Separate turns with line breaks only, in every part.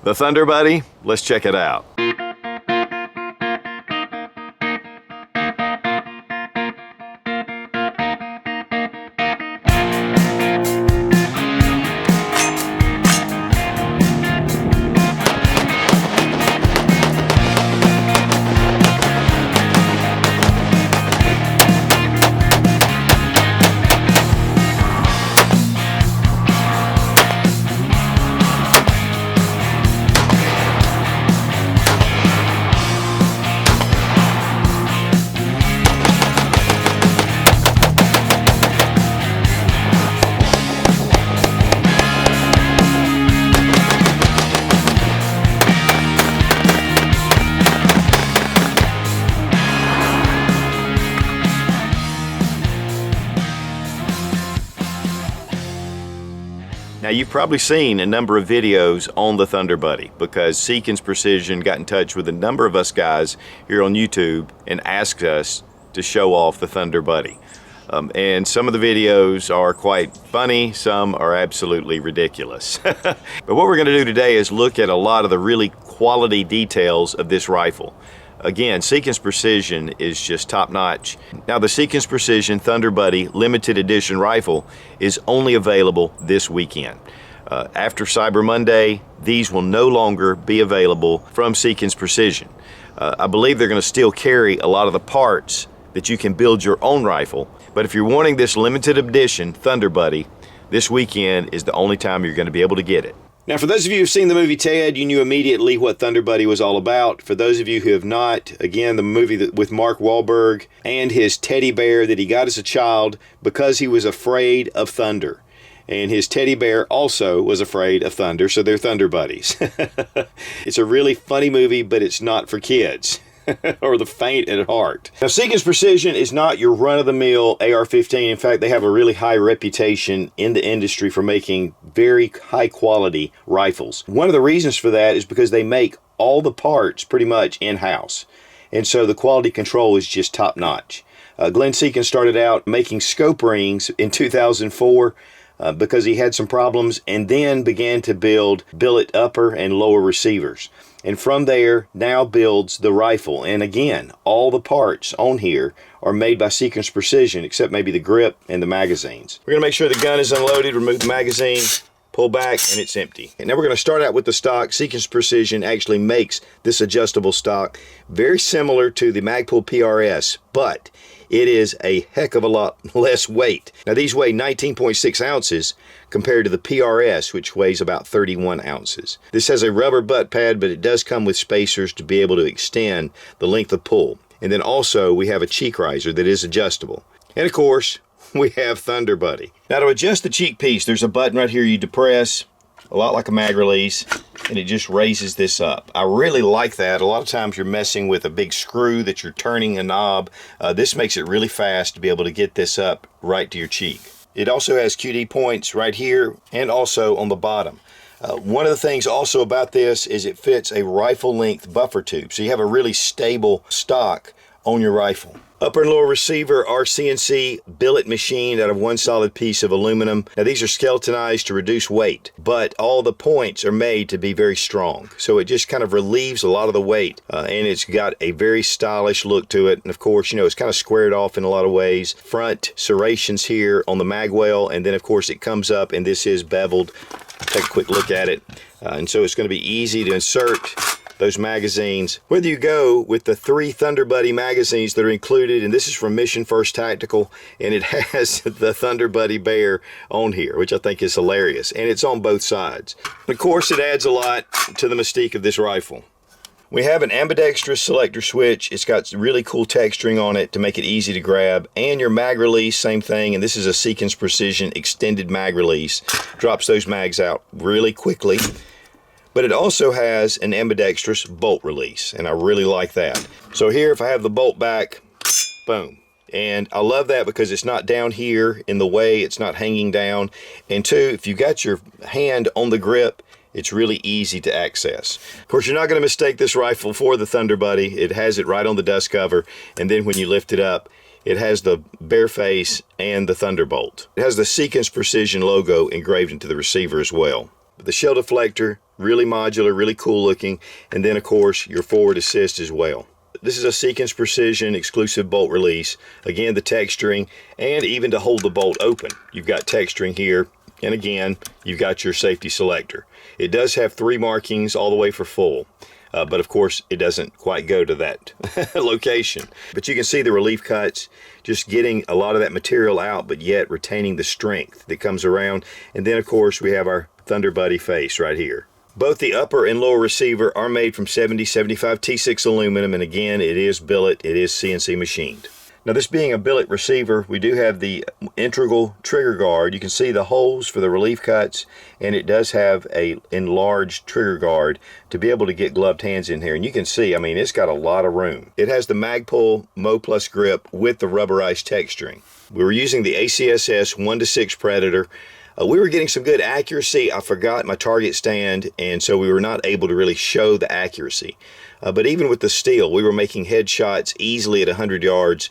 The Thunder Buddy? Let's check it out. Now, you've probably seen a number of videos on the Thunder Buddy because Seekins Precision got in touch with a number of us guys here on YouTube and asked us to show off the Thunder Buddy. And some of the videos are quite funny, some are absolutely ridiculous. But what we're going to do today is look at a lot of the really quality details of this rifle. Again, Seekins Precision is just top-notch. Now, the Seekins Precision Thunder Buddy limited edition rifle is only available this weekend. After Cyber Monday, these will no longer be available from Seekins Precision. I believe they're going to still carry a lot of the parts that you can build your own rifle, but if you're wanting this limited edition Thunder Buddy, this weekend is the only time you're going to be able to get it. Now, for those of you who've seen the movie Ted, you knew immediately what Thunder Buddy was all about. For those of you who have not, again, the movie with Mark Wahlberg and his teddy bear that he got as a child because he was afraid of thunder. And his teddy bear also was afraid of thunder, so they're Thunder Buddies. It's a really funny movie, but it's not for kids. Or the faint at heart. Now, Seekins Precision is not your run-of-the-mill AR-15. In fact, they have a really high reputation in the industry for making very high-quality rifles. One of the reasons for that is because they make all the parts pretty much in-house. And so the quality control is just top-notch. Glenn Seekins started out making scope rings in 2004 because he had some problems, and then began to build billet upper and lower receivers. And from there, now builds the rifle. And again, all the parts on here are made by Seekins Precision, except maybe the grip and the magazines. We're going to make sure the gun is unloaded, remove the magazine, pull back, and it's empty. And now we're going to start out with the stock. Seekins Precision actually makes this adjustable stock very similar to the Magpul PRS, but it is a heck of a lot less weight. Now, these weigh 19.6 ounces compared to the PRS, which weighs about 31 ounces. This has a rubber butt pad, but it does come with spacers to be able to extend the length of pull. And then also we have a cheek riser that is adjustable. And of course, we have Thunder Buddy. Now, to adjust the cheek piece, there's a button right here you depress, a lot like a mag release, and it just raises this up. I really like that. A lot of times you're messing with a big screw that you're turning a knob. This makes it really fast to be able to get this up right to your cheek. It also has QD points right here and also on the bottom. One of the things also about this is it fits a rifle length buffer tube, so you have a really stable stock on your rifle. Upper and lower receiver are CNC billet machined out of one solid piece of aluminum. Now, these are skeletonized to reduce weight, but all the points are made to be very strong. So it just kind of relieves a lot of the weight, and it's got a very stylish look to it. And of course, you know, it's kind of squared off in a lot of ways. Front serrations here on the mag well, and then of course it comes up, and this is beveled. Take a quick look at it. And so it's going to be easy to insert those magazines. Whether you go with the 3 Thunder Buddy magazines that are included, and this is from Mission First Tactical, and it has the Thunder Buddy bear on here, which I think is hilarious, and it's on both sides. And of course, it adds a lot to the mystique of this rifle. We have an ambidextrous selector switch. It's got really cool texturing on it to make it easy to grab, and your mag release, same thing, and this is a Seekins Precision extended mag release. Drops those mags out really quickly. But it also has an ambidextrous bolt release, and I really like that. So here, if I have the bolt back, boom. And I love that because it's not down here in the way, it's not hanging down. And 2, if you got your hand on the grip, it's really easy to access. Of course, you're not going to mistake this rifle for the Thunder Buddy. It has it right on the dust cover, and then when you lift it up, it has the bear face and the Thunderbolt. It has the Seekins Precision logo engraved into the receiver as well. The shell deflector, really modular, really cool looking. And then of course your forward assist as well. This is a Seekins Precision exclusive bolt release. Again, the texturing, and even to hold the bolt open, you've got texturing here. And again, you've got your safety selector. It does have 3 markings all the way for full. But of course, it doesn't quite go to that location. But you can see the relief cuts, just getting a lot of that material out, but yet retaining the strength that comes around. And then of course, we have our Thunder Buddy face right here. Both the upper and lower receiver are made from 7075 T6 aluminum, and again, it is billet, it is CNC machined. Now, this being a billet receiver, we do have the integral trigger guard. You can see the holes for the relief cuts, and it does have a enlarged trigger guard to be able to get gloved hands in here. And you can see, I mean, it's got a lot of room. It has the Magpul Mo Plus grip with the rubberized texturing. We were using the ACSS 1:6 Predator. We were getting some good accuracy. I forgot my target stand, and so we were not able to really show the accuracy. But even with the steel, we were making headshots easily at 100 yards.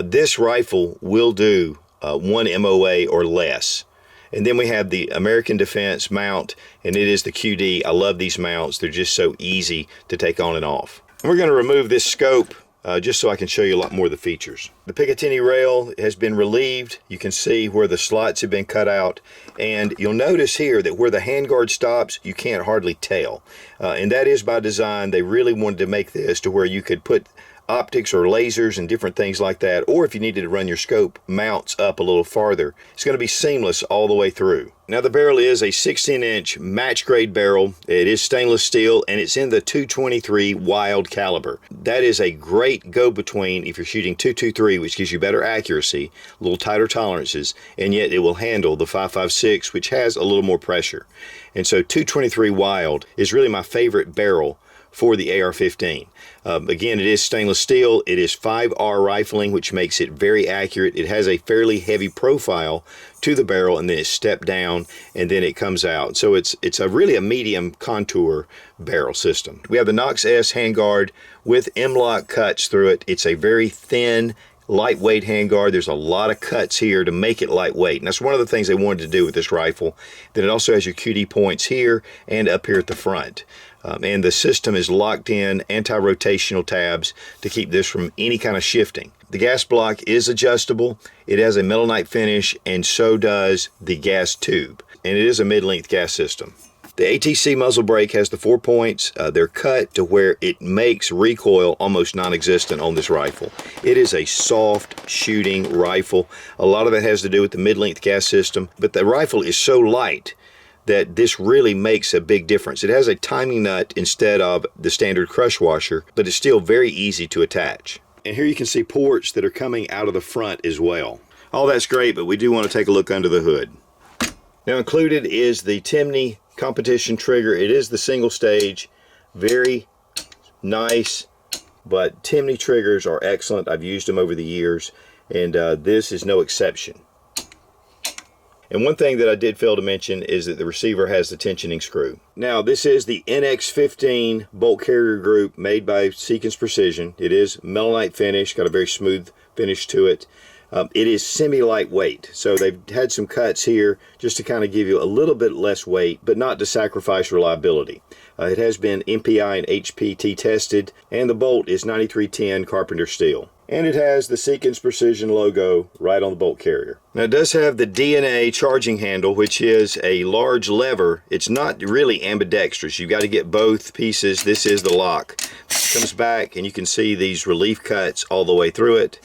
This rifle will do 1 MOA or less. And then we have the American Defense mount, and it is the QD. I love these mounts. They're just so easy to take on and off. And we're going to remove this scope just so I can show you a lot more of the features. The Picatinny rail has been relieved. You can see where the slots have been cut out, and you'll notice here that where the handguard stops, you can't hardly tell. And that is by design. They really wanted to make this to where you could put optics or lasers and different things like that, or if you needed to run your scope mounts up a little farther, it's going to be seamless all the way through. Now, the barrel is a 16-inch match grade barrel. It is stainless steel, and it's in the 223 Wild caliber. That is a great go-between if you're shooting 223, which gives you better accuracy, a little tighter tolerances, and yet it will handle the 5.56, which has a little more pressure. And so 223 Wild is really my favorite barrel for the AR-15. Again, it is stainless steel. It is 5R rifling, which makes it very accurate. It has a fairly heavy profile to the barrel, and then it's stepped down, and then it comes out. So it's really a medium contour barrel system. We have the Knox S handguard with M-LOK cuts through it. It's a very thin, lightweight handguard. There's a lot of cuts here to make it lightweight, and that's one of the things they wanted to do with this rifle. Then it also has your QD points here and up here at the front. And the system is locked in anti-rotational tabs to keep this from any kind of shifting. The gas block is adjustable. It has a metalite finish, and so does the gas tube. And it is a mid-length gas system. The ATC muzzle brake has the 4 points. They're cut to where it makes recoil almost non-existent on this rifle. It is a soft shooting rifle. A lot of that has to do with the mid-length gas system, but the rifle is so light that this really makes a big difference. It has a timing nut instead of the standard crush washer, but it's still very easy to attach. And here you can see ports that are coming out of the front as well. All that's great, but we do want to take a look under the hood. Now, included is the Timney competition trigger. It is the single stage, very nice, but Timney triggers are excellent. I've used them over the years, and this is no exception. And one thing that I did fail to mention is that the receiver has the tensioning screw. Now, this is the NX15 bolt carrier group made by Seekins Precision. It is melanite finish, got a very smooth finish to it. It is semi-lightweight, so they've had some cuts here just to kind of give you a little bit less weight, but not to sacrifice reliability. It has been MPI and HPT tested, and the bolt is 9310 Carpenter steel. And it has the Seekins Precision logo right on the bolt carrier. Now, it does have the DNA charging handle, which is a large lever. It's not really ambidextrous. You've got to get both pieces. This is the lock. It comes back, and you can see these relief cuts all the way through it.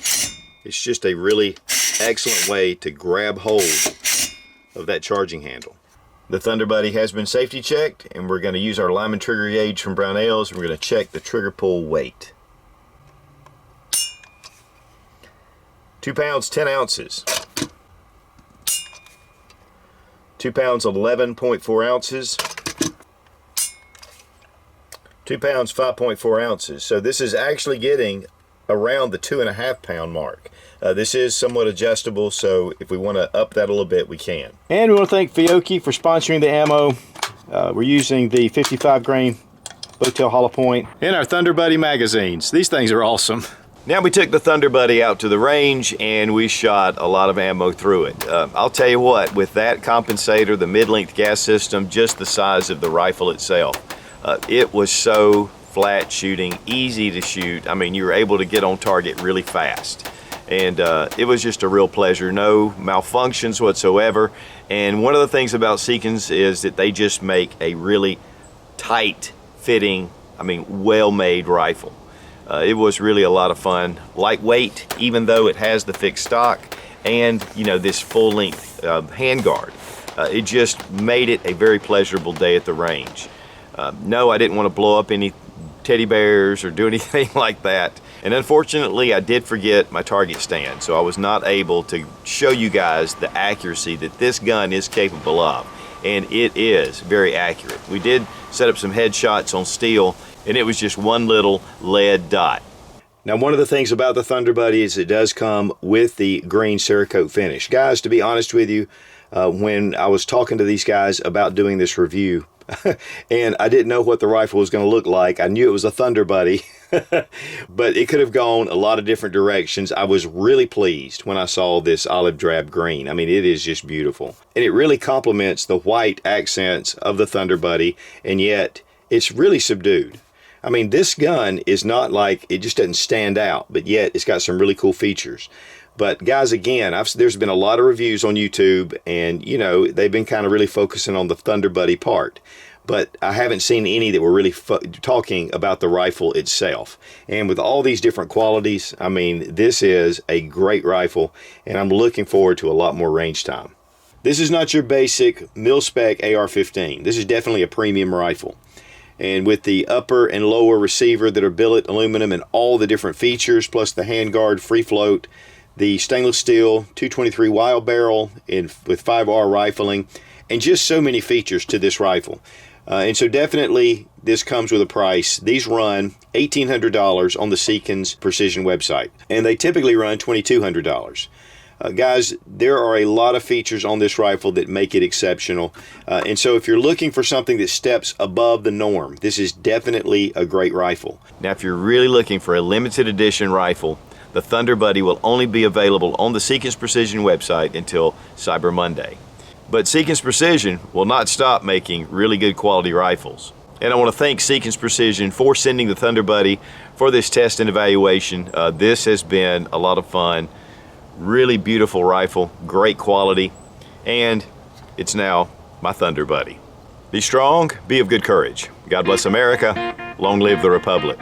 It's just a really excellent way to grab hold of that charging handle. The Thunder Buddy has been safety checked, and we're going to use our Lyman trigger gauge from Brownells, and we're going to check the trigger pull weight. 2 pounds 10 ounces. 2 pounds 11.4 ounces. 2 pounds 5.4 ounces. So this is actually getting around the 2.5 pound mark. This is somewhat adjustable, so if we want to up that a little bit, we can. And we want to thank Fiocchi for sponsoring the ammo. We're using the 55 grain Bowtail hollow point in our Thunder Buddy magazines. These things are awesome. Now we took the Thunder Buddy out to the range and we shot a lot of ammo through it. I'll tell you what, with that compensator, the mid-length gas system, just the size of the rifle itself, it was so flat shooting, easy to shoot. I mean, you were able to get on target really fast. And it was just a real pleasure. No malfunctions whatsoever. And one of the things about Seekins is that they just make a really tight fitting, I mean, well-made rifle. It was really a lot of fun. Lightweight, even though it has the fixed stock, and you know, this full-length handguard. It just made it a very pleasurable day at the range. No, I didn't want to blow up any teddy bears or do anything like that. And unfortunately, I did forget my target stand, so I was not able to show you guys the accuracy that this gun is capable of. And it is very accurate. We did set up some headshots on steel, and it was just one little lead dot. Now, one of the things about the Thunder Buddy is it does come with the green Cerakote finish. Guys, to be honest with you, when I was talking to these guys about doing this review, and I didn't know what the rifle was going to look like. I knew it was a Thunder Buddy, but it could have gone a lot of different directions. I was really pleased when I saw this olive drab green. I mean, it is just beautiful. And it really complements the white accents of the Thunder Buddy, and yet it's really subdued. I mean, this gun is not like, it just doesn't stand out, but yet it's got some really cool features. But guys, again, there's been a lot of reviews on YouTube, and you know, they've been kind of really focusing on the Thunder Buddy part. But I haven't seen any that were really talking about the rifle itself. And with all these different qualities, I mean, this is a great rifle, and I'm looking forward to a lot more range time. This is not your basic mil-spec AR-15. This is definitely a premium rifle. And with the upper and lower receiver that are billet aluminum and all the different features, plus the handguard, free float, the stainless steel 223 wild barrel with 5R rifling, and just so many features to this rifle. And so definitely this comes with a price. These run $1,800 on the Seekins Precision website, and they typically run $2,200. Guys, there are a lot of features on this rifle that make it exceptional. And so if you're looking for something that steps above the norm, this is definitely a great rifle. Now, if you're really looking for a limited edition rifle, the Thunder Buddy will only be available on the Seekins Precision website until Cyber Monday. But Seekins Precision will not stop making really good quality rifles. And I want to thank Seekins Precision for sending the Thunder Buddy for this test and evaluation. This has been a lot of fun. Really beautiful rifle, great quality, and it's now my Thunder Buddy. Be strong, be of good courage. God bless America. Long live the Republic.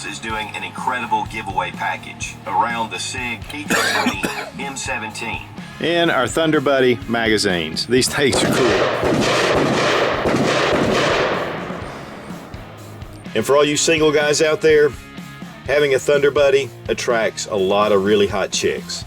Is doing an incredible giveaway package around the SIG P320 M17 and our Thunder Buddy magazines. These things are cool. And for all you single guys out there, having a Thunder Buddy attracts a lot of really hot chicks.